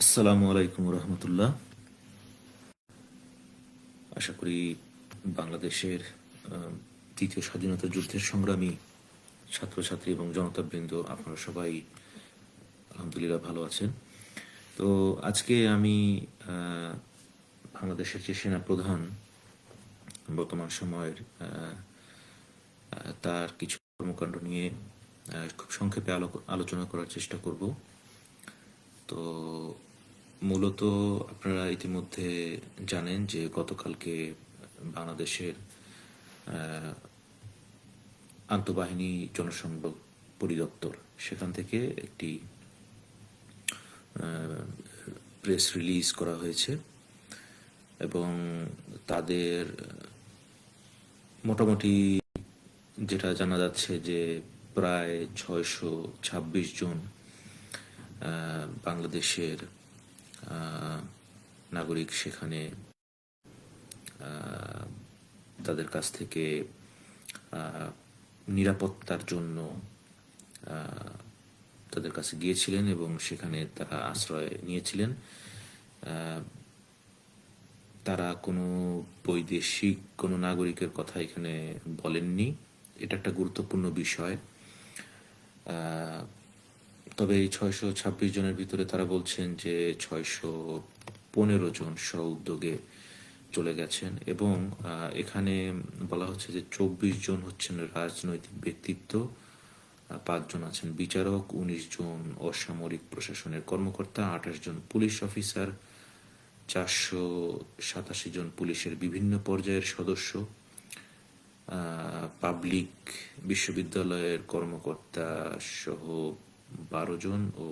আসসালামু আলাইকুম রহমতুল্লাহ। আশা করি বাংলাদেশের দ্বিতীয় স্বাধীনতা যুদ্ধের সংগ্রামী ছাত্রছাত্রী এবং জনতাবৃন্দ আপনারা সবাই আলহামদুলিল্লাহ ভালো আছেন। তো আজকে আমি বাংলাদেশের যে সেনা প্রধান বর্তমান সময়ের তার কিছু কর্মকাণ্ড নিয়ে খুব সংক্ষেপে আলোচনা করার চেষ্টা করব। তো মূলত আপনারা ইতিমধ্যে জানেন যে গতকালকে বাংলাদেশের আন্তঃবাহিনী জনসংযোগ পরিদপ্তর সেখান থেকে একটি প্রেস রিলিজ করা হয়েছে এবং তাদের মোটামুটি যেটা জানা যাচ্ছে যে প্রায় 626 জন বাংলাদেশের নাগরিক সেখানে তাদের কাছ থেকে নিরাপত্তার জন্য তাদের কাছে গিয়েছিলেন এবং সেখানে তারা আশ্রয় নিয়েছিলেন। তারা কোনো বৈদেশিক কোনো নাগরিকের কথা এখানে বলেননি। এটা একটা গুরুত্বপূর্ণ বিষয়। তবে এই 626 জনের ভিতরে তারা বলছেন যে 615 জন স্ব উদ্যোগে চলে গেছেন এবং এখানে বলা হচ্ছে যে 24 জন হচ্ছেন রাজনৈতিক ব্যক্তিত্ব, 5 জন আছেন বিচারক, 19 জন অসামরিক প্রশাসনের কর্মকর্তা, 28 জন পুলিশ অফিসার, 487 জন পুলিশের বিভিন্ন পর্যায়ের সদস্য, পাবলিক বিশ্ববিদ্যালয়ের কর্মকর্তা সহ 12 জন ও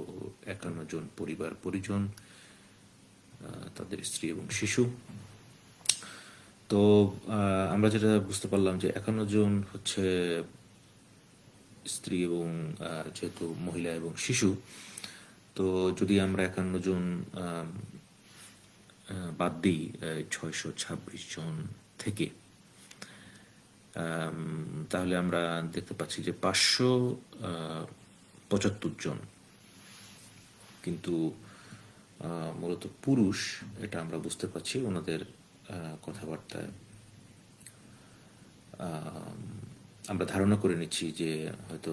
51 জন পরিবার পরিজন, তাদের স্ত্রী এবং শিশু। তো আমরা যেটা বুঝতে পারলাম যে 51 জন হচ্ছে স্ত্রী এবং যেহেতু মহিলা এবং শিশু, তো যদি আমরা 51 জন বাদ দিই 626 জন থেকে, তাহলে আমরা দেখতে পাচ্ছি যে 575 জন কিন্তু মূলত পুরুষ। এটা আমরা বুঝতে পারছি ওনাদের কথাবার্তায়। আমরা ধারণা করে নিচ্ছি যে হয়তো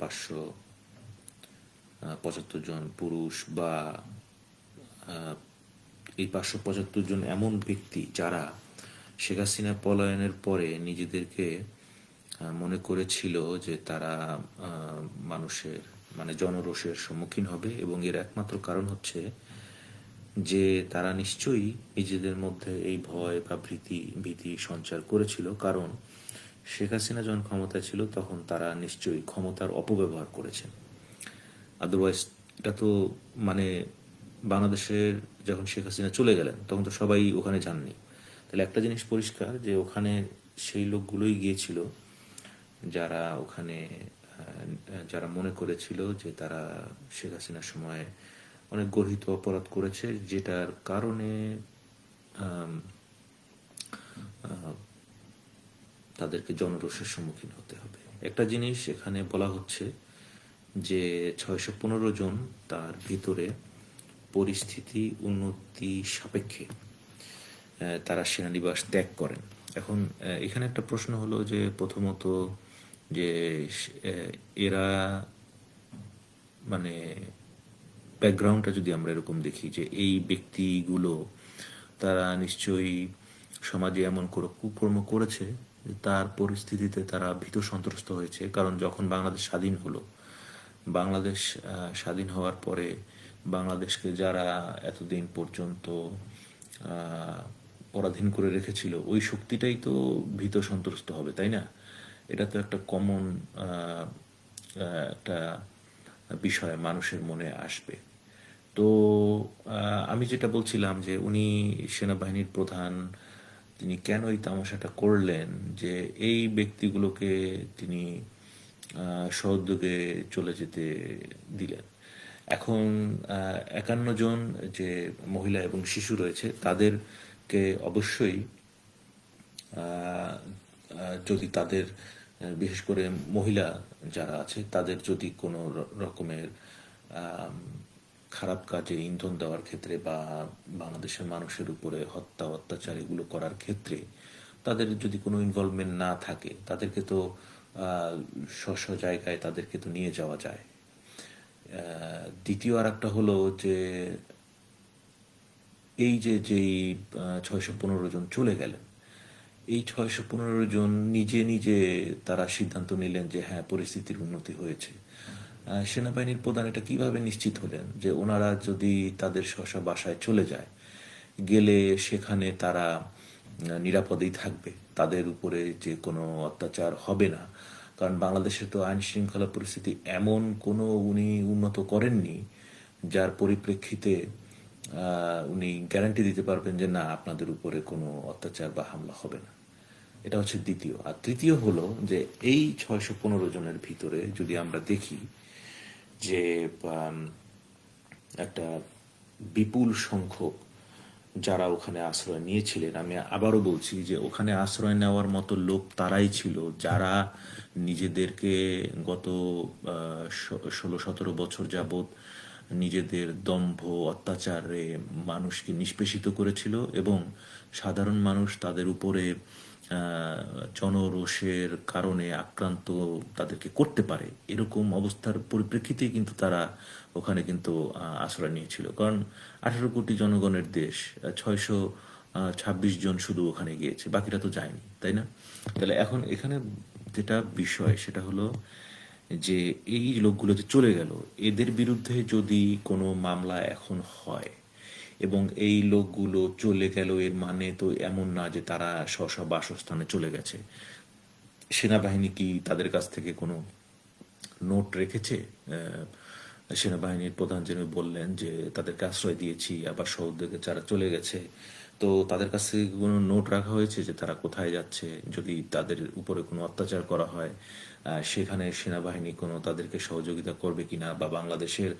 575 জন পুরুষ বা এই 575 জন এমন ব্যক্তি যারা শেখ হাসিনা পলায়নের পরে নিজেদেরকে মনে করেছিল যে তারা মানুষের মানে জনরোষের সম্মুখীন হবে এবং এর একমাত্র কারণ হচ্ছে যে তারা নিশ্চয়ই নিজেদের মধ্যে এই ভয় বা ভীতি সঞ্চার করেছিল, কারণ শেখ হাসিনা যখন ক্ষমতায় ছিল তখন তারা নিশ্চয়ই ক্ষমতার অপব্যবহার করেছেন। আদারওয়াইজ এটা তো মানে বাংলাদেশের যখন শেখ হাসিনা চলে গেলেন তখন তো সবাই ওখানে যাননি। তাহলে একটা জিনিস পরিষ্কার যে ওখানে সেই লোকগুলোই গিয়েছিল যারা ওখানে যারা মনে করেছিল যে তারা শেখ হাসিনার সময় অনেক গর্হিত অপরাধ করেছে, যেটার কারণে তাদেরকে জনরোষের সম্মুখীন হতে হবে। একটা জিনিস এখানে বলা হচ্ছে যে 615 জন তার ভিতরে পরিস্থিতি উন্নতি সাপেক্ষে তারা সেনানিবাস ত্যাগ করেন। এখন এখানে একটা প্রশ্ন হলো যে প্রথমত যে এরা মানে ব্যাকগ্রাউন্ডটা যদি আমরা এরকম দেখি যে এই ব্যক্তিগুলো তারা নিশ্চয়ই সমাজে এমন কোনো কুকর্ম করেছে তার পরিস্থিতিতে তারা ভীত সন্ত্রস্ত হয়েছে। কারণ যখন বাংলাদেশ স্বাধীন হলো, বাংলাদেশ স্বাধীন হওয়ার পরে বাংলাদেশকে যারা এতদিন পর্যন্ত পরাধীন করে রেখেছিল ওই শক্তিটাই তো ভীত সন্ত্রস্ত হবে, তাই না? এটা তো একটা কমন একটা বিষয় মানুষের মনে আসবে। তো আমি যেটা বলছিলাম যে উনি সেনাবাহিনীর প্রধান, তিনি কেন এই তামাশাটা করলেন যে এই ব্যক্তিগুলোকে তিনি সহোদ্যোগে চলে যেতে দিলেন। এখন 51 জন যে মহিলা এবং শিশু রয়েছে তাদেরকে অবশ্যই যদি তাদের বিশেষ করে মহিলা যারা আছে তাদের যদি কোনো রকমের খারাপ কাজে ইন্ধন দেওয়ার ক্ষেত্রে বা বাংলাদেশের মানুষের উপরে হত্যা অত্যাচার এগুলো করার ক্ষেত্রে তাদের যদি কোনো ইনভলভমেন্ট না থাকে, তাদেরকে তো স্ব জায়গায় তাদেরকে তো নিয়ে যাওয়া যায়। দ্বিতীয় আর একটা হলো যে এই যেই 615 জন চলে গেলেন, এই 615 জন নিজে নিজে তারা সিদ্ধান্ত নিলেন যে হ্যাঁ, পরিস্থিতির উন্নতি হয়েছে। সেনাবাহিনীর প্রধান এটা কিভাবে নিশ্চিত হলেন যে ওনারা যদি তাদের স্ব বাসায় চলে যায়, গেলে সেখানে তারা নিরাপদেই থাকবে, তাদের উপরে যে কোনো অত্যাচার হবে না? কারণ বাংলাদেশে তো আইন শৃঙ্খলা পরিস্থিতি এমন কোনো উনি উন্নত করেননি যার পরিপ্রেক্ষিতে উনি গ্যারান্টি দিতে পারবেন যে না, আপনাদের উপরে কোনো অত্যাচার বা হামলা হবে না। এটা হচ্ছে দ্বিতীয়। আর তৃতীয় হলো যে এই 615 জনের ভিতরে যদি আমরা দেখি যে একটা বিপুল সংখ্যক যারা ওখানে আশ্রয় নিয়েছিলেন, আমি আবারও বলছি যে ওখানে আশ্রয় নেওয়ার মতো লোক তারাই ছিল যারা নিজেদেরকে গত 16-17 বছর যাবৎ নিজেদের দম্ভ অত্যাচারে মানুষকে নিষ্পেষিত করেছিল এবং সাধারণ মানুষ তাদের উপরে জনরোষের কারণে আক্রান্ত তাদেরকে করতে পারে এরকম অবস্থার পরিপ্রেক্ষিতেই কিন্তু তারা ওখানে কিন্তু আশ্রয় নিয়েছিল। কারণ 18 কোটি জনগণের দেশ, 626 জন শুধু ওখানে গিয়েছে, বাকিরা তো যায়নি, তাই না? তাহলে এখন এখানে যেটা বিষয় সেটা হলো যে এই লোকগুলো যে চলে গেল, এদের বিরুদ্ধে যদি কোনো মামলা এখন হয় এবং এই লোকগুলো চলে গেল, এর মানে তো এমন না যে তারা স্ব বাসস্থানে চলে গেছে। সেনাবাহিনী কি তাদের কাছ থেকে কোনো নোট রেখেছে? সেনাবাহিনীর প্রধান যিনি বললেন যে তাদেরকে আশ্রয় দিয়েছি, আবার সৌদ্যোগে যারা চলে গেছে, তো তাদের কাছ থেকে কোনো নোট রাখা হয়েছে যে তারা কোথায় যাচ্ছে? যদি তাদের উপরে কোনো অত্যাচার করা হয় সেখানে সেনাবাহিনী কোনো তাদেরকে সহযোগিতা করবে কিনা, বা বাংলাদেশের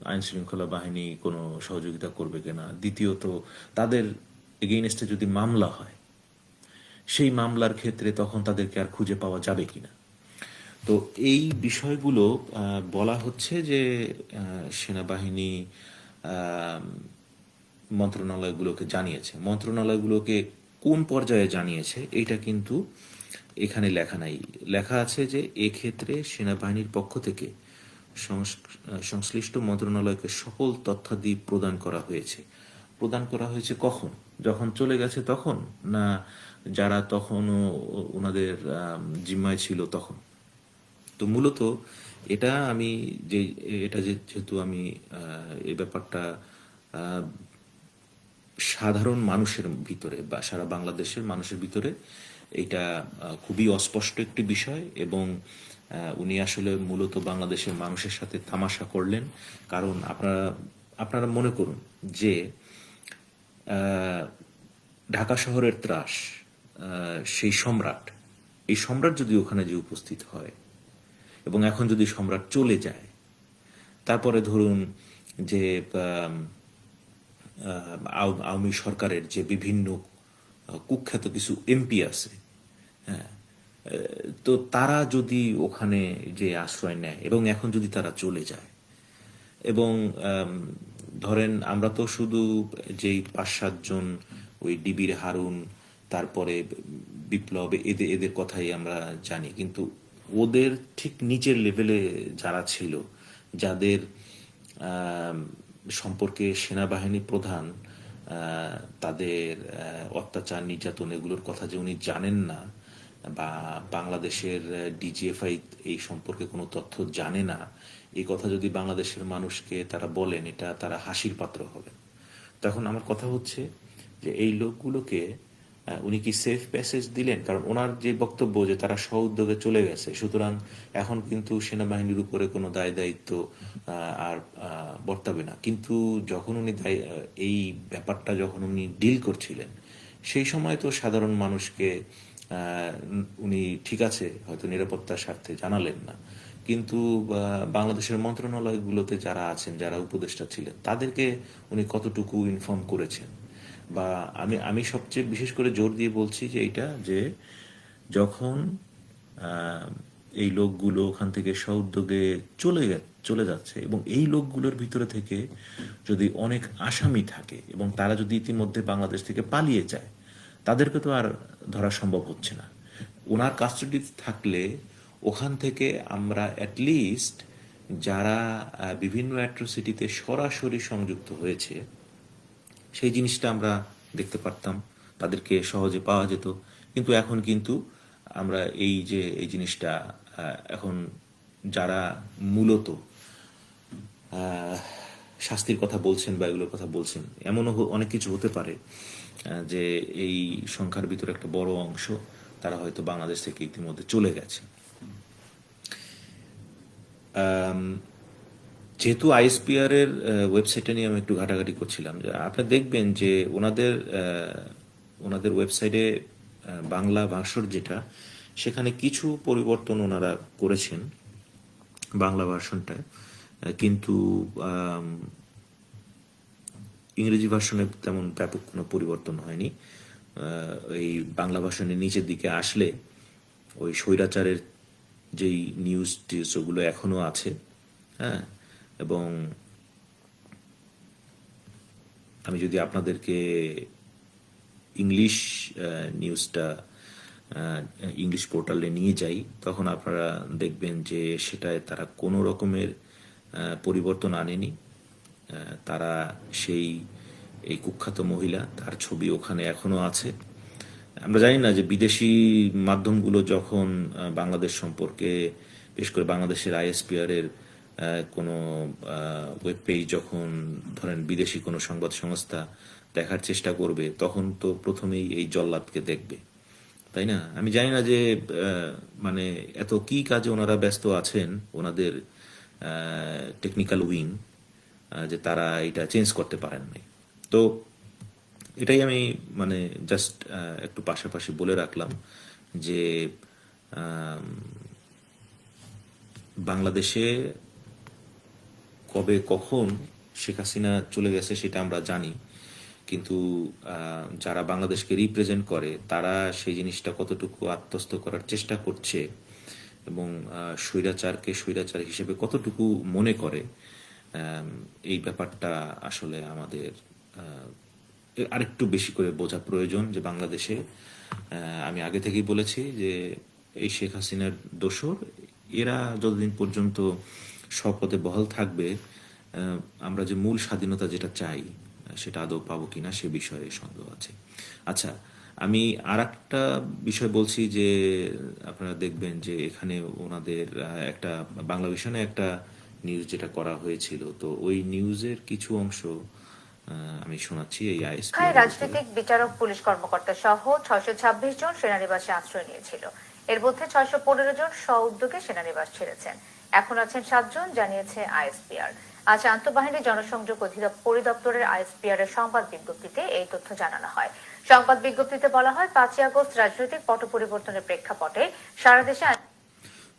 আইন শৃঙ্খলা বাহিনী কোনো সহযোগিতা করবে কিনা? দ্বিতীয়ত, তাদের এগেইনস্টে যদি মামলা হয়, সেই মামলার ক্ষেত্রে তখন তাদেরকে আর খুঁজে পাওয়া যাবে কিনা? তো এই বিষয়গুলো বলা হচ্ছে যে সেনাবাহিনী মন্ত্রণালয়গুলোকে জানিয়েছে। মন্ত্রণালয়গুলোকে কোন পর্যায়ে জানিয়েছে এইটা কিন্তু এখানে লেখা নাই। লেখা আছে যে এক্ষেত্রে সেনাবাহিনীর পক্ষ থেকে সংশ্লিষ্ট মন্ত্রণালয়কে সকল তথ্যাদি প্রদান করা হয়েছে। প্রদান করা হয়েছে কখন? যখন চলে গেছে তখন, না যারা তখনও ওনাদের জিম্মায় ছিল তখন? তো মূলত এটা আমি যে এটা যেহেতু আমি এই ব্যাপারটা সাধারণ মানুষের ভিতরে বা সারা বাংলাদেশের মানুষের ভিতরে এটা খুবই অস্পষ্ট একটি বিষয়, এবং উনি আসলে মূলত বাংলাদেশের মানুষের সাথে তামাশা করলেন। কারণ আপনারা মনে করুন যে ঢাকা শহরের ত্রাস, সেই সম্রাট, এই সম্রাট যদি ওখানে যে উপস্থিত হয় এবং এখন যদি সম্রাট চলে যায়, তারপরে ধরুন যে আওয়ামী সরকারের যে বিভিন্ন কুখ্যাত কিছু এমপি আছে, হ্যাঁ, তো তারা যদি ওখানে যে আশ্রয় নেয় এবং এখন যদি তারা চলে যায়, এবং ধরেন আমরা তো শুধু যেই 5-7 জন ওই ডিবির হারুন, তারপরে বিপ্লব, এদের কথাই আমরা জানি, কিন্তু ওদের ঠিক নিচের লেভেলে যারা ছিল, যাদের সম্পর্কে সেনাবাহিনী প্রধান তাদের অত্যাচার নির্যাতন এগুলোর কথা যে উনি জানেন না, বা বাংলাদেশের ডিজিএফআই এই সম্পর্কে কোনো তথ্য জানে না, এই কথা যদি বাংলাদেশের মানুষকে তারা বলেন, এটা তারা হাসির পাত্র হবেন। তখন আমার কথা হচ্ছে যে এই লোকগুলোকে উনি কি সেফ প্যাসেজ দিলেন? কারণ ওনার যে বক্তব্য যে তারা স্ব-উদ্যোগে চলে গেছে, সুতরাং এখন কিন্তু সেনাবাহিনীর উপরে কোনো দায় দায়িত্ব আর বর্তাবে না। কিন্তু যখন উনি এই ব্যাপারটা যখন উনি ডিল করছিলেন, সেই সময় তো সাধারণ মানুষকে উনি ঠিক আছে হয়তো নিরাপত্তার স্বার্থে জানালেন না, কিন্তু বাংলাদেশের মন্ত্রণালয়গুলোতে যারা আছেন, যারা উপদেষ্টা ছিলেন, তাদেরকে উনি কতটুকু ইনফর্ম করেছেন? বা আমি সবচেয়ে বিশেষ করে জোর দিয়ে বলছি যে এইটা, যে যখন এই লোকগুলো ওখান থেকে সউদ্যোগে চলে যাচ্ছে, এবং এই লোকগুলোর ভিতরে থেকে যদি অনেক আসামি থাকে এবং তারা যদি ইতিমধ্যে বাংলাদেশ থেকে পালিয়ে যায়, তাদেরকে তো আর ধরা সম্ভব হচ্ছে না। ওনার কাস্টডিতে থাকলে ওখান থেকে আমরা অ্যাটলিস্ট যারা বিভিন্ন অ্যাট্রোসিটিতে সরাসরি সংযুক্ত হয়েছে সেই জিনিসটা আমরা দেখতে পারতাম, তাদেরকে সহজে পাওয়া যেত। কিন্তু এখন কিন্তু আমরা এই জিনিসটা এখন যারা মূলত শাস্তির কথা বলছেন বা এগুলোর কথা বলছেন, এমনও অনেক কিছু হতে পারে যে এই সংখ্যার ভিতরে একটা বড় অংশ তারা হয়তো বাংলাদেশ থেকে ইতিমধ্যে চলে গেছে। যেহেতু আইএসপিআর এর ওয়েবসাইটে নিয়ে আমি একটু ঘাটাঘাটি করছিলাম, যে আপনি দেখবেন যে ওনাদের ওয়েবসাইটে বাংলা ভাষার যেটা, সেখানে কিছু পরিবর্তন ওনারা করেছেন বাংলা ভার্সনটায়, কিন্তু ইংরেজি ভার্সনে তেমন ব্যাপক কোনো পরিবর্তন হয়নি। এই বাংলা ভার্সনের নিচের দিকে আসলে ওই স্বৈরাচারের যেই নিউজ টিউজ ওগুলো এখনো আছে, হ্যাঁ। এবং আমি যদি আপনাদেরকে ইংলিশ নিউজটা ইংলিশ পোর্টালে নিয়ে যাই, তখন আপনারা দেখবেন যে সেটায় তারা কোনো রকমের পরিবর্তন আনেনি। তারা এই কুখ্যাত মহিলা, তার ছবি ওখানে এখনো আছে। আমরা জানি না যে বিদেশি মাধ্যমগুলো যখন বাংলাদেশ সম্পর্কে, বিশেষ করে বাংলাদেশের আইএসপিআর এর কোনো ওয়েব পেজ যখন ধরেন বিদেশি কোনো সংবাদ সংস্থা দেখার চেষ্টা করবে, তখন তো প্রথমেই এই জল্লাদকে দেখবে, তাই না? আমি জানি না যে মানে এত কি কাজে ওনারা ব্যস্ত আছেন, ওনাদের টেকনিক্যাল উইং, যে তারা এটা চেঞ্জ করতে পারেন নাই। তো এটাই আমি মানে জাস্ট একটু পাশাপাশি বলে রাখলাম যে বাংলাদেশে কবে কখন শেখ হাসিনা চলে গেছে সেটা আমরা জানি, কিন্তু যারা বাংলাদেশকে রিপ্রেজেন্ট করে তারা সেই জিনিসটা কতটুকু আত্মস্থ করার চেষ্টা করছে এবং স্বৈরাচারকে স্বৈরাচার হিসেবে কতটুকু মনে করে, এই ব্যাপারটা আসলে আমাদের আরেকটু বেশি করে বোঝা প্রয়োজন। যে বাংলাদেশে আমি আগে থেকেই বলেছি যে এই শেখ হাসিনার দোসর, এরা যতদিন পর্যন্ত স্বপদে বহাল থাকবে, আমরা যে মূল স্বাধীনতা যেটা চাই সেটা আদৌ পাবো কিনা সে বিষয়ে সন্দেহ আছে। আচ্ছা, আমি আর একটা বিষয় বলছি যে আপনারা দেখবেন যে এখানে ওনাদের একটা বাংলা ভিশনে একটা নিউজ যেটা করা হয়েছিল, তো ওই নিউজের কিছু অংশ আমি শোনাচ্ছি। এই আইএসপি রাজনৈতিক বিচারক, পুলিশ কর্মকর্তা সহ 626 জন সেনানিবাসে আশ্রয় নিয়েছিল। এর মধ্যে 615 জন স্ব-উদ্যোগে সেনানিবাস ছেড়েছেন। এখন আছেন 7 জন, জানিয়েছে আইএসপিআর। আজ আন্তঃবাহিনী জনসংযোগ পরিদপ্তরের আইএসপিআর এর সংবাদ বিজ্ঞপ্তিতে এই তথ্য জানানো হয়। সংবাদ বিজ্ঞপ্তিতে বলা হয়, 5 আগস্ট রাজনৈতিক পট পরিবর্তনের প্রেক্ষাপটে সারা দেশে।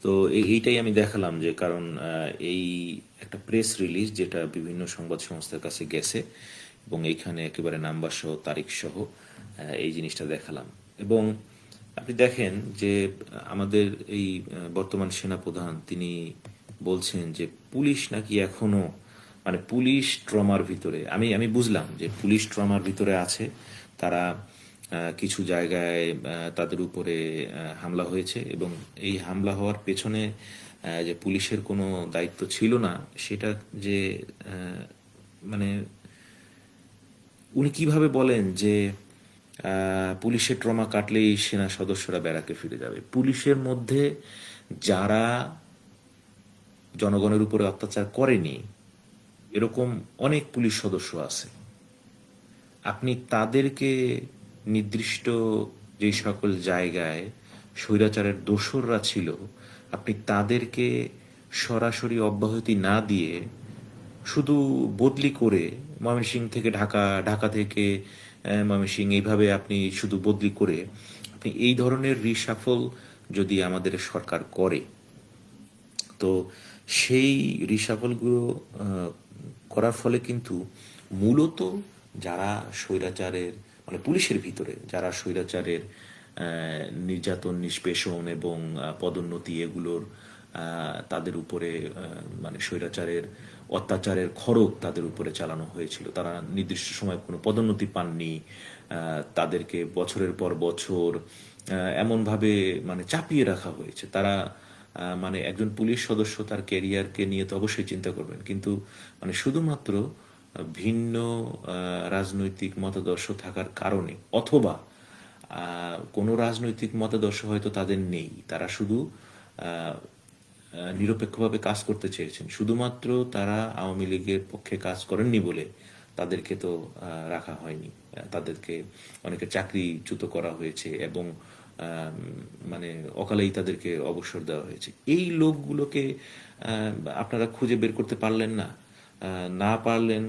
তো এইটাই আমি দেখালাম, যে কারণ এই একটা প্রেস রিলিজ যেটা বিভিন্ন সংবাদ সংস্থার কাছে গেছে এবং এইখানে একেবারে নাম্বার সহ তারিখ সহ এই জিনিসটা দেখালাম। এবং আপনি দেখেন যে আমাদের এই বর্তমান সেনাপ্রধান তিনি বলছেন যে পুলিশ নাকি এখনো মানে পুলিশ ট্রমার ভিতরে। আমি বুঝলাম যে পুলিশ ট্রমার ভিতরে আছে, তারা কিছু জায়গায় তাদের উপরে হামলা হয়েছে এবং এই হামলা হওয়ার পেছনে যে পুলিশের কোনো দায়িত্ব ছিল না সেটা যে মানে উনি কিভাবে বলেন যে পুলিশের ট্রমা কাটলেই সেনা সদস্যরা ব্যারাকে ফিরে যাবে। পুলিশের মধ্যে যারা জনগণের উপরে অত্যাচার করেনি এরকম অনেক পুলিশ সদস্য আছে, আপনি তাদেরকে নির্দিষ্ট যে সকল জায়গায় স্বৈরাচারের দোসররা ছিল আপনি তাদেরকে সরাসরি অব্যাহতি না দিয়ে শুধু বদলি করে ময়মনসিংহ থেকে ঢাকা, ঢাকা থেকে ময়মনসিংহ, এইভাবে আপনি শুধু বদলি করে আপনি এই ধরনের রিশাফল যদি আমাদের সরকার করে, তো সেই রিশাফলগুলো করার ফলে কিন্তু মূলত যারা স্বৈরাচারের মানে পুলিশের ভিতরে যারা স্বৈরাচারের নির্যাতন, নিষ্পেষণ এবং পদোন্নতি এগুলোর তাদের উপরে মানে স্বৈরাচারের অত্যাচারের খড়গ তাদের উপরে চালানো হয়েছিল। তারা নির্দিষ্ট সময় কোনো পদোন্নতি পাননি, তাদেরকে বছরের পর বছর এমনভাবে মানে চাপিয়ে রাখা হয়েছে। তারা মানে একজন পুলিশ সদস্য তার ক্যারিয়ারকে নিয়ে তো অবশ্যই চিন্তা করবেন, কিন্তু মানে শুধুমাত্র ভিন্ন রাজনৈতিক মতাদর্শ থাকার কারণে, অথবা কোনো রাজনৈতিক মতাদর্শ হয়তো তাদের নেই, তারা শুধু নিরপেক্ষভাবে কাজ করতে চেয়েছেন, শুধুমাত্র তারা আওয়ামী লীগের পক্ষে কাজ করেননি বলে তাদেরকে তো রাখা হয়নি। তাদেরকে অনেকে চাকরিচ্যুত করা হয়েছে এবং মানে অকালেই তাদেরকে অবসর দেওয়া হয়েছে। এই লোকগুলোকে আপনারা খুঁজে বের করতে পারলেন না। না পারলেন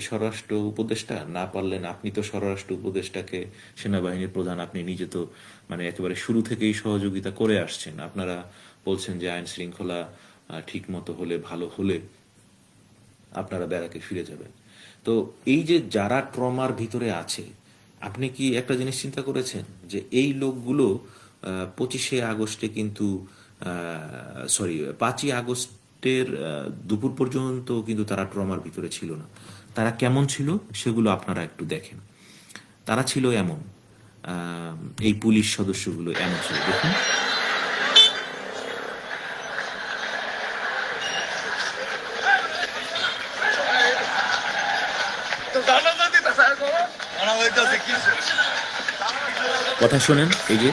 স্বরাষ্ট্র উপদেষ্টা, না পারলেন আপনি তো স্বরাষ্ট্র উপদেষ্টাকে, সেনাবাহিনীর প্রধান, আপনি নিজে তো মানে একেবারে শুরু থেকেই সহযোগিতা করে আসছেন। আপনারা বলছেন যে আইন শৃঙ্খলা ঠিক মতো হলে, ভালো হলে আপনারা ব্যারাকে ফিরে যাবেন। তো এই যে যারা ট্রমার ভিতরে আছে, আপনি কি একটা জিনিস চিন্তা করেছেন যে এই লোকগুলো 25শে আগস্টে কিন্তু 5ই আগস্টের দুপুর পর্যন্ত কিন্তু তারা ট্রমার ভিতরে ছিল না। তারা কেমন ছিল সেগুলো আপনারা একটু দেখেন। তারা ছিল এমন, এই পুলিশ সদস্যগুলো এমন ছিল, দেখুন। কথা শোনেন, এই যে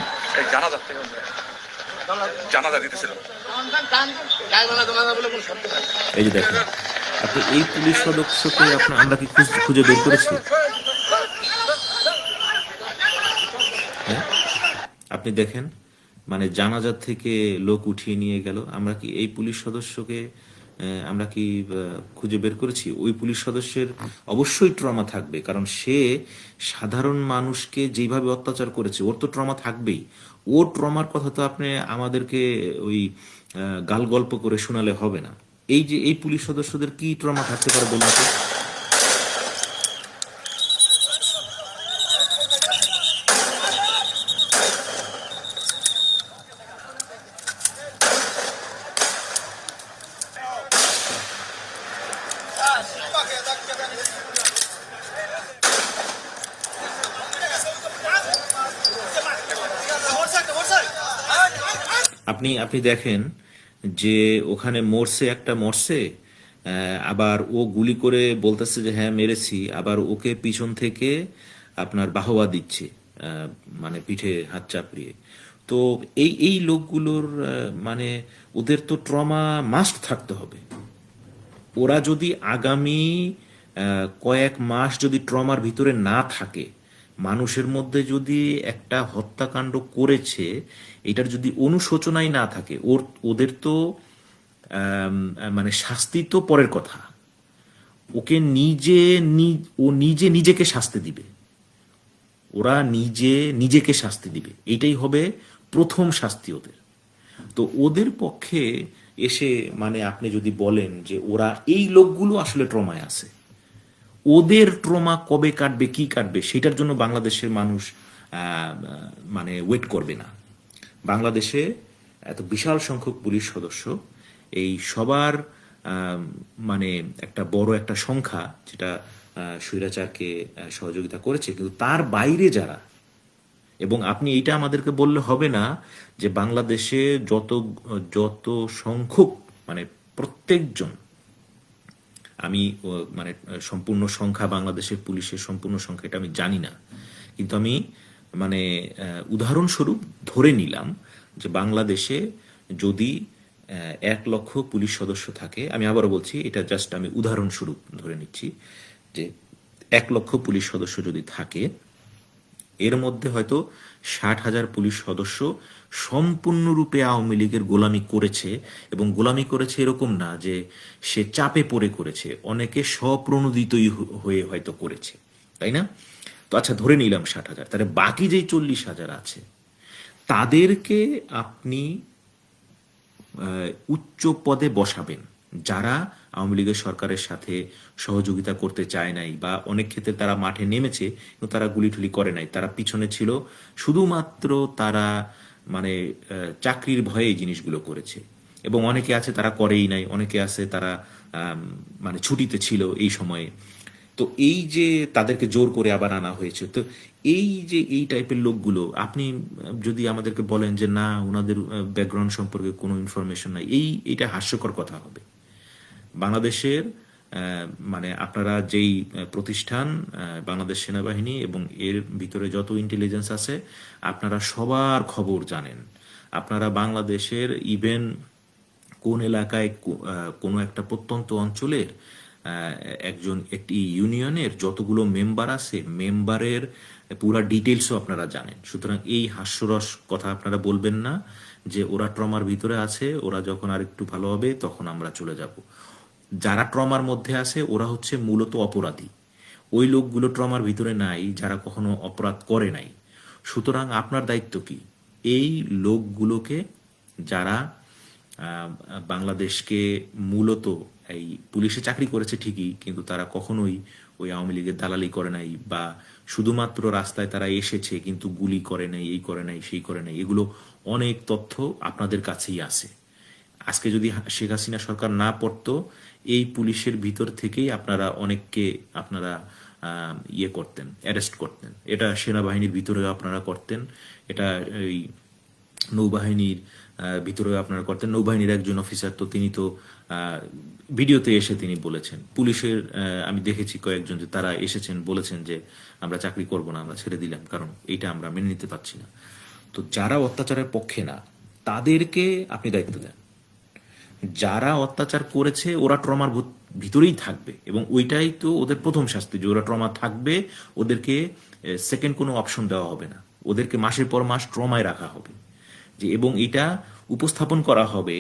জানাজা দিতেছিল। এই যে দেখেন, আপনি এই পুলিশ সদস্যকে আমরা কি খুঁজে বের করেছি? হ্যাঁ, আপনি দেখেন, মানে জানাজা থেকে লোক উঠিয়ে নিয়ে গেল, আমরা কি এই পুলিশ সদস্যকে আমরা কি খুঁজে বের করেছি? ওই পুলিশ সদস্যের অবশ্যই ট্রমা থাকবে, কারণ সে সাধারণ মানুষকে যেভাবে অত্যাচার করেছে, ওর তো ট্রমা থাকবেই। ওর ট্রমার কথা তো আপনি আমাদেরকে ওই গাল গল্প করে শোনালে হবে না। এই যে এই পুলিশ সদস্যদের কি ট্রমা থাকতে পারে বলুন তো? আপনি দেখেন যে ওখানে মরছে, আবার ও গুলি করে বলতেছে যে হ্যাঁ মেরেছি, আবার ওকে পিছন থেকে আপনার বাহবা দিচ্ছে, মানে পিঠে হাত চাপড়িয়ে। তো এই লোকগুলোর মানে ওদের তো ট্রমা মাস্ট থাকতে হবে। ওরা যদি আগামী কয়েক মাস যদি ট্রমার ভিতরে না থাকে, মানুষের মধ্যে যদি একটা হত্যাকাণ্ড করেছে এটার যদি অনুশোচনাই না থাকে, ওদের তো মানে শাস্তি তো পরের কথা, ওকে ও নিজেকে শাস্তি দিবে, ওরা নিজেকে শাস্তি দিবে, এইটাই হবে প্রথম শাস্তি ওদের। তো ওদের পক্ষে এসে মানে আপনি যদি বলেন যে ওরা এই লোকগুলো আসলে ট্রমায় আছে, ওদের ট্রমা কবে কাটবে, কি কাটবে, সেটার জন্য বাংলাদেশের মানুষ মানে ওয়েট করবে না। বাংলাদেশে এত বিশাল সংখ্যক পুলিশ সদস্য, এই সবার মানে একটা বড় একটা সংখ্যা যেটা স্বৈরাচারকে সহযোগিতা করেছে, কিন্তু তার বাইরে যারা, এবং আপনি এইটা আমাদেরকে বললে হবে না যে বাংলাদেশে যত সংখ্যক মানে প্রত্যেকজন, আমি মানে সম্পূর্ণ সংখ্যা, বাংলাদেশের পুলিশের সম্পূর্ণ সংখ্যা এটা আমি জানি না, কিন্তু আমি মানে উদাহরণস্বরূপ ধরে নিলাম যে বাংলাদেশে যদি 1 লক্ষ পুলিশ সদস্য থাকে, আমি আবারও বলছি এটা জাস্ট আমি উদাহরণস্বরূপ ধরে নিচ্ছি, যে 1 লক্ষ পুলিশ সদস্য যদি থাকে, এর মধ্যে হয়তো 60,000 পুলিশ সদস্য সম্পূর্ণরূপে আওয়ামী লীগের গোলামি করেছে, এবং গোলামি করেছে এরকম না যে সে চাপে পড়ে করেছে, অনেকে স্বপ্রণোদিতই হয়ে হয়তো করেছে, তাই না? তো আচ্ছা ধরে নিলাম 60,000, তাহলে বাকি যে 40,000 আছে তাদেরকে আপনি উচ্চ পদে বসাবেন, যারা আওয়ামী লীগের সরকারের সাথে সহযোগিতা করতে চায় নাই বা অনেক ক্ষেত্রে তারা মাঠে নেমেছে কিন্তু তারা গুলিটুলি করে নাই, তারা পিছনে ছিল, শুধুমাত্র তারা মানে চাকরির ভয়ে এই জিনিসগুলো করেছে। এবং অনেকে আছে তারা করেই নাই, অনেকে আছে তারা মানে ছুটিতে ছিল এই সময়ে। তো এই যে তাদেরকে জোর করে আবার আনা হয়েছে, তো এই যে এই টাইপের লোকগুলো আপনি যদি আমাদেরকে বলেন যে না ওনাদের ব্যাকগ্রাউন্ড সম্পর্কে কোনো ইনফরমেশন নাই, এইটা হাস্যকর কথা হবে। বাংলাদেশের মানে আপনারা যেই প্রতিষ্ঠান বাংলাদেশ সেনাবাহিনী এবং এর ভিতরে যত ইন্টেলিজেন্স আছে আপনারা সবার খবর জানেন। আপনারা বাংলাদেশের ইভেন কোন এলাকায় কোনো একটা প্রত্যন্ত অঞ্চলের একটি ইউনিয়নের যতগুলো মেম্বার আছে মেম্বারের পুরা ডিটেলসও আপনারা জানেন। সুতরাং এই হাস্যরস কথা আপনারা বলবেন না যে ওরা ট্রমার ভিতরে আছে, ওরা যখন আর একটু ভালো হবে তখন আমরা চলে যাব। যারা ট্রমার মধ্যে আছে ওরা হচ্ছে মূলত অপরাধী, ওই লোকগুলো ট্রমার ভিতরে নাই যারা কখনো অপরাধ করে নাই। সুতরাং আপনার দায়িত্ব কি এই লোকগুলোকে, যারা বাংলাদেশকে মূলত এই পুলিশে চাকরি করেছে ঠিকই কিন্তু তারা কখনোই ওই আওয়ামী লীগের দালালি করে নাই, বা শুধুমাত্র রাস্তায় তারা এসেছে কিন্তু গুলি করে নাই, এই করে নাই, সেই করে নাই, এগুলো অনেক তথ্য আপনাদের কাছেই আছে। আজকে যদি শেখ হাসিনা সরকার না পড়তো এই পুলিশের ভিতর থেকেই আপনারা অনেককে আপনারা ইয়ে করতেন, অ্যারেস্ট করতেন। এটা সেনাবাহিনীর ভিতরেও আপনারা করতেন, এটা এই নৌবাহিনীর ভিতরেও আপনারা করতেন। নৌবাহিনীর একজন অফিসার তো তিনি তো ভিডিওতে এসে তিনি বলেছেন, পুলিশের আমি দেখেছি কয়েকজন যে তারা এসেছেন বলেছেন যে আমরা চাকরি করব না, আমরা ছেড়ে দিলাম, কারণ এইটা আমরা মেনে নিতে পারছি না। তো যারা অত্যাচারের পক্ষে না তাদেরকে আপনি দায়িত্ব দেন, যারা অত্যাচার করেছে ওরা ট্রমার ভিতরেই থাকবে এবং ওইটাই তো ওদের প্রথম শাস্তি, যে ওরা ট্রমা থাকবে, ওদেরকে সেকেন্ড কোনো অপশন দেওয়া হবে না, ওদেরকে মাসের পর মাস ট্রমায় রাখা হবে। যে এবং এটা উপস্থাপন করা হবে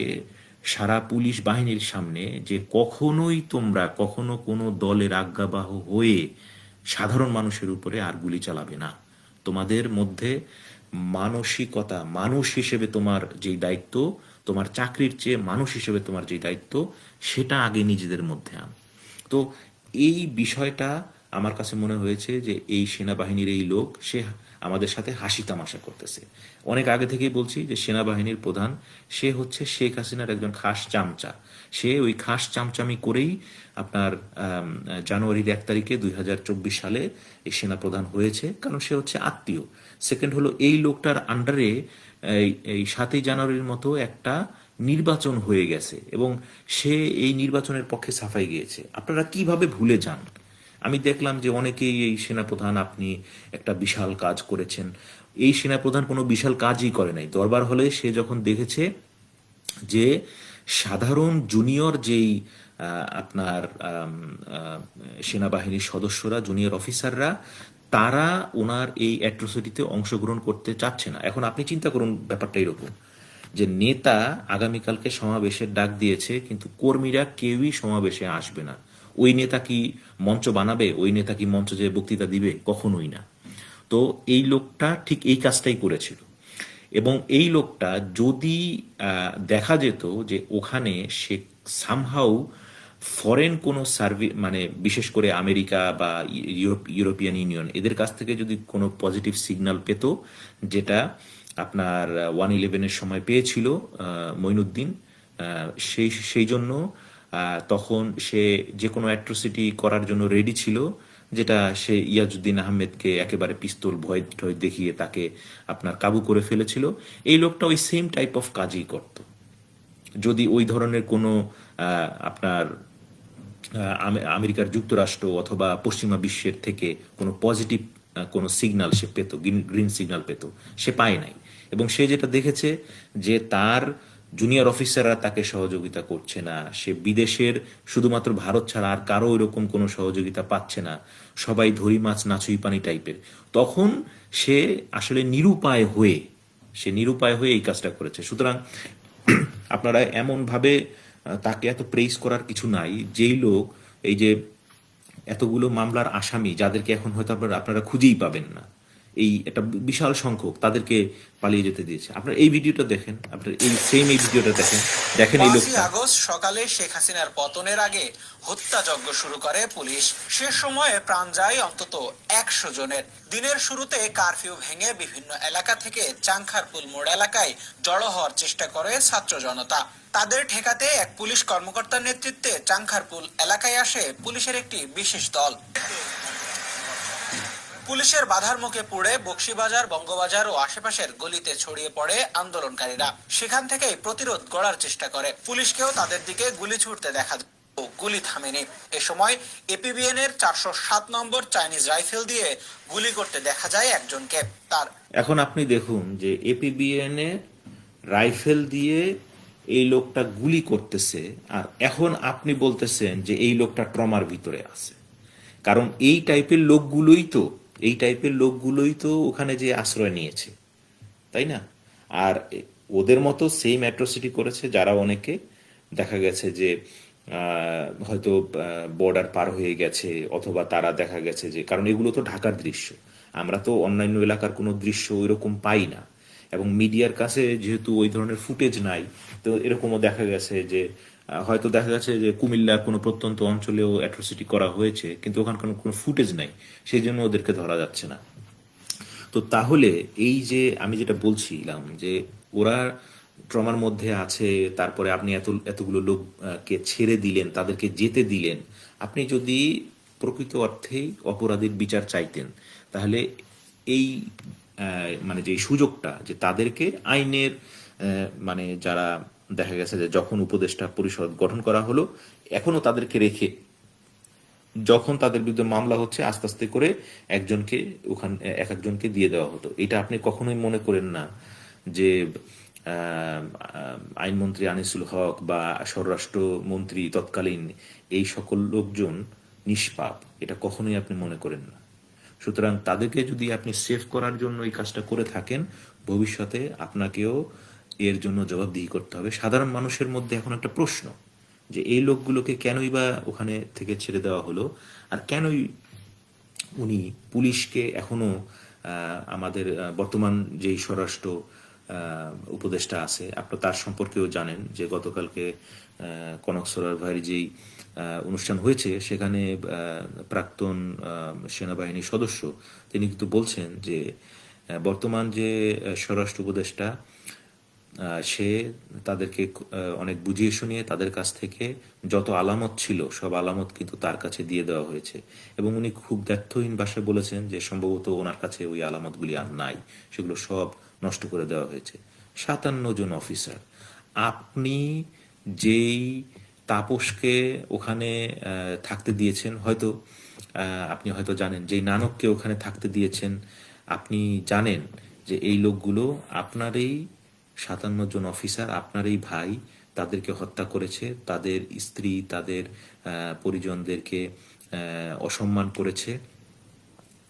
সারা পুলিশ বাহিনীর সামনে যে কখনোই তোমরা কখনো কোনো দলের আজ্ঞাবাহ হয়ে সাধারণ মানুষের উপরে আর গুলি চালাবে না। তোমাদের মধ্যে মানসিকতা, মানুষ হিসেবে তোমার যেই দায়িত্ব, তোমার চাকরির চেয়ে মানুষ হিসেবে তোমার যে দায়িত্ব, সেটা আগে নিজেদের মধ্যে আন। তো এই বিষয়টা আমার কাছে মনে হয়েছে যে এই সেনাবাহিনীর এই লোক সে আমাদের সাথে হাসি তামাশা করতেছে। অনেক আগে থেকেই বলছি যে সেনাবাহিনীর প্রধান সে হচ্ছে শেখ হাসিনার একজন খাস চামচা। সে ওই খাস চামচামি করেই আপনার জানুয়ারির 1 তারিখে 2024 সালে এই সেনাপ্রধান হয়েছে, কারণ সে হচ্ছে আত্মীয়। সেকেন্ড হলো এই লোকটার আন্ডারে এই 7ই জানুয়ারির মতো একটা নির্বাচন হয়ে গেছে এবং সে এই নির্বাচনের পক্ষে সাফাই গিয়েছে। আপনারা কিভাবে ভুলে যান? আমি দেখলাম যে অনেকেই এই সেনাপ্রধান আপনি একটা বিশাল কাজ করেছেন, এই সেনাপ্রধান কোনো বিশাল কাজই করে নাই। দরবার হলে সে যখন দেখেছে যে সাধারণ জুনিয়র যেই আপনার সেনাবাহিনীর সদস্যরা, জুনিয়র অফিসাররা, তারা ওনার এই অ্যাট্রোসিটিতে অংশগ্রহণ করতে চাচ্ছে না। এখন আপনি চিন্তা করুন ব্যাপারটা এরকম যে নেতা আগামীকালকে সমাবেশের ডাক দিয়েছে কিন্তু কর্মীরা কেউই সমাবেশে আসবে না। ওই নেতা কি মঞ্চ বানাবে? ওই নেতা কি মঞ্চ যে বক্তৃতা দিবে? কখনোই না। তো এই লোকটা ঠিক এই কাজটাই করেছিল এবং এই লোকটা যদি দেখা যেত যে ওখানে সে সামহাউ ফরেন কোনো মানে বিশেষ করে আমেরিকা বা ইউরোপিয়ান ইউনিয়ন এদের কাছ থেকে যদি কোনো পজিটিভ সিগন্যাল পেত, যেটা আপনার 1/11-এর সময় পেয়েছিল মঈনুদ্দিন, সেই জন্য তখন সে যে কোনো অ্যাট্রোসিটি করার জন্য রেডি ছিল, যেটা সে ইয়াজউদ্দিন আহমেদকে একেবারে পিস্তল ভয় ঠয় দেখিয়ে তাকে আপনার কাবু করে ফেলেছিল। এই লোকটা ওই সেম টাইপ অফ কাজই করত। যদি ওই ধরনের কোনো আপনার আমেরিকার যুক্তরাষ্ট্র অথবা পশ্চিমা বিশ্বের থেকে কোনো পজিটিভ কোনো সিগন্যাল সে পেত, গ্রিন সিগন্যাল পেত, সে পায় নাই। এবং সে যেটা দেখেছে যে তার জুনিয়র অফিসাররা তাকে সহযোগিতা করছে না, সে বিদেশের শুধুমাত্র ভারত ছাড়া আর কারো এরকম কোনো সহযোগিতা পাচ্ছে না, সবাই ধরি মাছ নাচুই পানি টাইপের, তখন সে আসলে নিরুপায় হয়ে এই কাজটা করেছে। সুতরাং আপনারা এমনভাবে তাকে এত প্রেইজ করার কিছু নাই। যেই লোক এই যে এতগুলো মামলার আসামি যাদেরকে এখন হয়তো আপনারা খুঁজেই পাবেন না, এই একটা বিশাল সংখ্যক তাদেরকে পালিয়ে যেতে দিয়েছে। আপনার এই ভিডিওটা দেখেন, আপনার এই ভিডিওটা দেখেন, দেখেন এই 5ই লোকটা। আগস্ট সকালে শেখ হাসিনার পতনের আগে হত্যাযজ্ঞ শুরু করে পুলিশ। সে সময়ে প্রাণ যায় অন্তত 100 জনের। দিনের শুরুতে কারফিউ ভেঙে বিভিন্ন এলাকা থেকে চাংখারপুল মোড় এলাকায় জড়ো হওয়ার চেষ্টা করে ছাত্র জনতা। তাদের ঠেকাতে এক পুলিশ কর্মকর্তার নেতৃত্বে চাংখারপুল এলাকায় আসে পুলিশের একটি বিশেষ দল। পুলিশের বাধার মুখে পড়ে বকশীবাজার, বঙ্গবাজার ও আশেপাশের গলিতে ছড়িয়ে পড়ে আন্দোলনকারীরা। সেখান থেকেই প্রতিরোধ গড়ার চেষ্টা করে। পুলিশকেও তাদের দিকে গুলি ছুড়তে দেখা যায়, গুলি থামেনি। এ সময় এপিবিএন এর 407 নম্বর চাইনিজ রাইফেল দিয়ে গুলি করতে দেখা যায় একজনকে। তার এখন আপনি দেখুন যে এপিবিএন এ রাইফেল দিয়ে এই লোকটা গুলি করতেছে, আর এখন আপনি বলতেছেন যে এই লোকটা ট্রমার ভিতরে আছে। কারণ এই টাইপের লোকগুলোই তো ওখানে যে আশ্রয় নিয়েছে, তাই না? আর ওদের মতো সেম অ্যাট্রোসিটি করেছে যারা অনেকে দেখা গেছে যে হয়তো বর্ডার পার হয়ে গেছে, অথবা তারা দেখা গেছে যে, কারণ এগুলো তো ঢাকার দৃশ্য, আমরা তো অন্যান্য এলাকার কোনো দৃশ্য ওইরকম পাই না, এবং মিডিয়ার কাছে যেহেতু ওই ধরনের ফুটেজ নাই, তো এরকমও দেখা গেছে যে হয়তো দেখা গেছে যে কুমিল্লার কোনো প্রত্যন্ত অঞ্চলেও অ্যাট্রোসিটি করা হয়েছে, কিন্তু ওখানকার কোনো ফুটেজ নাই, সেই জন্য ওদেরকে ধরা যাচ্ছে না। তো তাহলে এই যে আমি যেটা বলছিলাম যে ওরা ট্রমার মধ্যে আছে, তারপরে আপনি এতগুলো লোককে ছেড়ে দিলেন, তাদেরকে যেতে দিলেন। আপনি যদি প্রকৃত অর্থেই অপরাধীর বিচার চাইতেন, তাহলে এই মানে যে সুযোগটা যে তাদেরকে আইনের মানে যারা দেখা গেছে যে যখন উপদেষ্টা পরিষদ গঠন করা হলো, এখনো তাদেরকে রেখে যখন তাদের বিরুদ্ধে মামলা হচ্ছে আস্তে আস্তে করে একজনকে ওখানে এক একজনকে দিয়ে দেওয়া হতো। এটা আপনি কখনোই মনে করেন না যে আইনমন্ত্রী আনিসুল হক বা স্বরাষ্ট্রমন্ত্রী তৎকালীন এই সকল লোকজন নিষ্পাপ, এটা কখনোই আপনি মনে করেন না। সুতরাং তাদেরকে যদি আপনি সেভ করার জন্য এই কাজটা করে থাকেন, ভবিষ্যতে আপনাকেও এর জন্য জবাবদিহি করতে হবে। সাধারণ মানুষের মধ্যে এখন একটা প্রশ্ন যে এই লোকগুলোকে কেনই বা ওখানে থেকে ছেড়ে দেওয়া হলো, আর কেনই উনি পুলিশকে এখনো আমাদের বর্তমান যেই স্বরাষ্ট্র উপদেষ্টা আছে, আপনার তার সম্পর্কেও জানেন যে গতকালকে কনক সরার ভাইয়ের যেই অনুষ্ঠান হয়েছে, সেখানে প্রাক্তন সেনাবাহিনীর সদস্য তিনি কিন্তু বলছেন যে বর্তমান যে স্বরাষ্ট্র উপদেষ্টা সে তাদেরকে অনেক বুঝিয়ে শুনিয়ে তাদের কাছ থেকে যত আলামত ছিল সব আলামত কিন্তু তার কাছে দিয়ে দেওয়া হয়েছে, এবং উনি খুব দ্ব্যর্থহীন ভাষায় বলেছেন যে সম্ভবত ওনার কাছে ওই আলামতগুলি আর নাই, সেগুলো সব নষ্ট করে দেওয়া হয়েছে। 57 জন অফিসার, আপনি যেই তাপসকে ওখানে থাকতে দিয়েছেন, হয়তো আপনি হয়তো জানেন যে নানককে ওখানে থাকতে দিয়েছেন, আপনি জানেন যে এই লোকগুলো আপনারই 57 জন অফিসার, আপনারই ভাই, তাদেরকে হত্যা করেছে, তাদের স্ত্রী, তাদের পরিজনদেরকে অসম্মান করেছে।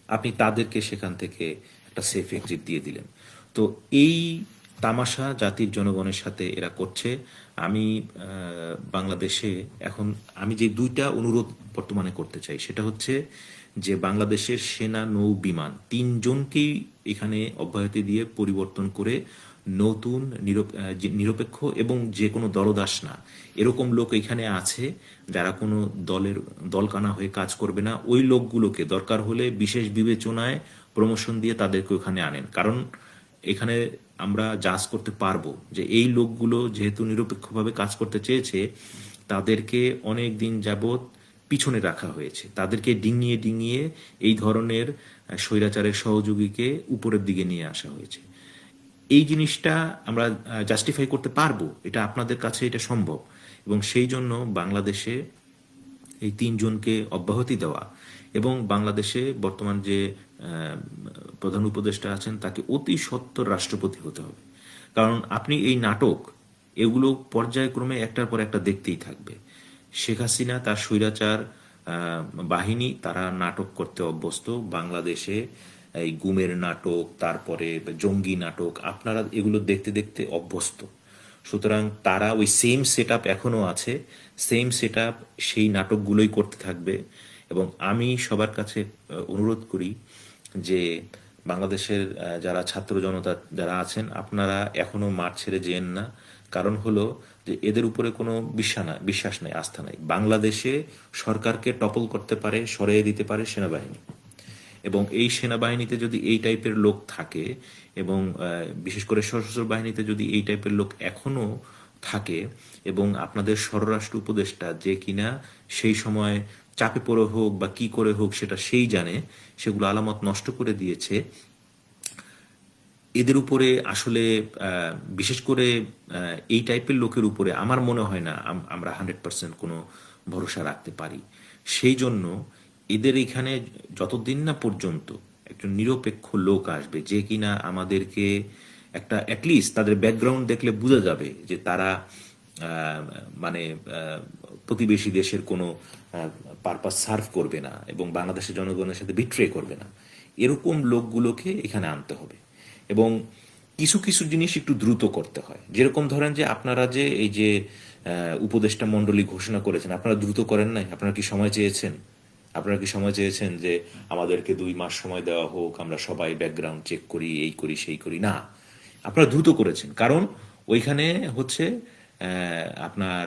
আপনি তাদেরকে সেখান থেকে একটা সেফ এক্সিট দিয়ে দিলেন। তো এই তামাশা জাতির জনগণের সাথে এরা করছে। আমি বাংলাদেশে এখন আমি যে দুইটা অনুরোধ বর্তমানে করতে চাই, সেটা হচ্ছে যে বাংলাদেশের সেনা, নৌ, বিমান 3 জনকেই এখানে অব্যাহতি দিয়ে পরিবর্তন করে নতুন নিরপেক্ষ এবং যে কোনো দলদাস না এরকম লোক এখানে আছে যারা কোনো দলকানা হয়ে কাজ করবে না, ওই লোকগুলোকে দরকার হলে বিশেষ বিবেচনায় প্রমোশন দিয়ে তাদেরকে ওখানে আনেন। কারণ এখানে আমরা জাজ করতে পারবো যে এই লোকগুলো যেহেতু নিরপেক্ষভাবে কাজ করতে চেয়েছে, তাদেরকে অনেক দিন যাবৎ পিছনে রাখা হয়েছে, তাদেরকে ডিঙিয়ে ডিঙিয়ে এই ধরনের স্বৈরাচারের সহযোগীকে উপরের দিকে নিয়ে আসা হয়েছে। এই জিনিসটা আমরা জাস্টিফাই করতে পারবো, এটা আপনাদের কাছে এটা সম্ভব, এবং সেই জন্য বাংলাদেশে এই 3 জনকে অব্যাহতি দেওয়া এবং বাংলাদেশে বর্তমান যে প্রধান উপদেষ্টা আছেন তাকে অতি সত্বর রাষ্ট্রপতি হতে হবে। কারণ আপনি এই নাটক এগুলো পর্যায়ক্রমে একটার পর একটা দেখতেই থাকবে। শেখ হাসিনা তার স্বৈরাচার বাহিনী তারা নাটক করতে অভ্যস্ত বাংলাদেশে, এই গুমের নাটক, তারপরে জঙ্গি নাটক, আপনারা এগুলো দেখতে দেখতে অভ্যস্ত। সুতরাং তারা ওই সেম সেট আপ এখনো আছে, সেম সেট আপ সেই নাটকগুলোই করতে থাকবে। এবং আমি সবার কাছে অনুরোধ করি যে বাংলাদেশের যারা ছাত্র জনতা যারা আছেন, আপনারা এখনো মাঠ ছেড়ে যেন না। কারণ হলো যে এদের উপরে কোনো বিশ্বাস নাই, আস্থা নাই। বাংলাদেশে সরকারকে টপল করতে পারে, সরিয়ে দিতে পারে সেনাবাহিনী, এবং এই সেনাবাহিনীতে যদি এই টাইপের লোক থাকে, এবং বিশেষ করে সশস্ত্র বাহিনীতে যদি এই টাইপের লোক এখনো থাকে, এবং আপনাদের স্বরাষ্ট্র উপদেষ্টা যে কিনা সেই সময় চাপে পড়ে হোক বা কি করে হোক সেটা সেই জানে, সেগুলো আলামত নষ্ট করে দিয়েছে, এদের উপরে আসলে বিশেষ করে এই টাইপের লোকের উপরে আমার মনে হয় না আমরা 100% কোনো ভরসা রাখতে পারি। সেই জন্য এদের এখানে যতদিন না পর্যন্ত একজন নিরপেক্ষ লোক আসবে যে কিনা আমাদেরকে একটা অ্যাটলিস্ট তাদের ব্যাকগ্রাউন্ড দেখলে বোঝা যাবে যে তারা মানে প্রতিবেশী দেশের কোনো পারপাস সার্ভ করবে না এবং বাংলাদেশের জনগণের সাথে বিট্রে করবে না, এরকম লোকগুলোকে এখানে আনতে হবে। এবং কিছু কিছু জিনিস একটু দ্রুত করতে হয়। যেরকম ধরেন যে আপনারা যে এই যে উপদেষ্টা মণ্ডলী ঘোষণা করেছেন, আপনারা দ্রুত করেন নাই। আপনারা কি সময় চেয়েছেন? আপনারা কি সময় চেয়েছেন যে আমাদেরকে 2 মাস সময় দেওয়া হোক, আমরা সবাই ব্যাকগ্রাউন্ড চেক করি, এই করি সেই করি? না, আপনারা দ্রুত করেছেন। কারণ ওইখানে হচ্ছে আপনার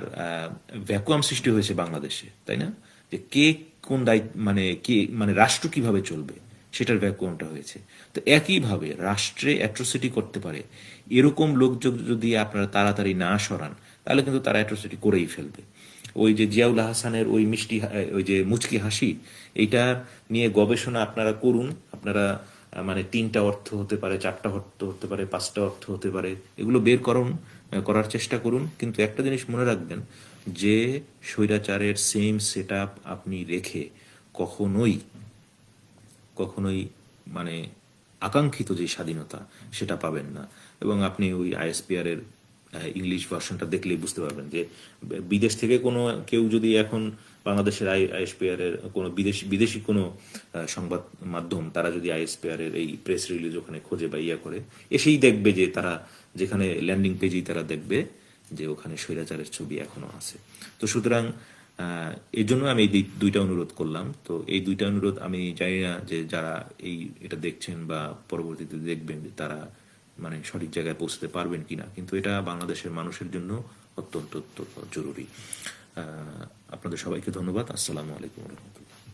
ভ্যাকুয়াম সৃষ্টি হয়েছে বাংলাদেশে, তাই না? যে কে কোন দায়িত্ব, মানে কে, মানে রাষ্ট্র কিভাবে চলবে সেটার ভ্যাকুয়ামটা হয়েছে। তো একইভাবে রাষ্ট্রে অ্যাট্রোসিটি করতে পারে এরকম লোক যদি আপনারা তাড়াতাড়ি না সরান, তাহলে কিন্তু তারা অ্যাট্রোসিটি করেই ফেলবে। ওই যে জিয়াউল হাসানের ওই মিষ্টি ওই যে মুচকি হাসি, এইটা নিয়ে গবেষণা আপনারা করুন। আপনারা মানে 3টা অর্থ হতে পারে, 4টা অর্থ হতে পারে, 5টা অর্থ হতে পারে, এগুলো বের করার চেষ্টা করুন। কিন্তু একটা জিনিস মনে রাখবেন যে স্বৈরাচারের সেম সেট আপনি রেখে কখনোই মানে আকাঙ্ক্ষিত যে স্বাধীনতা সেটা পাবেন না। এবং আপনি ওই আইএসপিআর এর ইংলিশ ভার্সনটা দেখলেই বুঝতে পারবেন যে বিদেশ থেকে কোনো কেউ যদি এখন বাংলাদেশের আইএসপিআর এর কোনো বিদেশি কোনো সংবাদ মাধ্যম তারা যদি আইএসপিআর এর এই প্রেস রিলিজ ওখানে খোঁজে বা ইয়া করে, এসেই দেখবে যে তারা যেখানে ল্যান্ডিং পেজেই তারা দেখবে যে ওখানে স্বৈরাচারের ছবি এখনো আছে। তো সুতরাং এই জন্য আমি এই 2টা অনুরোধ করলাম। তো এই 2টা অনুরোধ আমি জানি না যে যারা এটা দেখছেন বা পরবর্তীতে দেখবেন তারা মানে সঠিক জায়গায় পৌঁছতে পারবেন কিনা, কিন্তু এটা বাংলাদেশের মানুষের জন্য অত্যন্ত জরুরি। আপনাদের সবাইকে ধন্যবাদ। আসসালামু আলাইকুম রহমতুল্লাহ।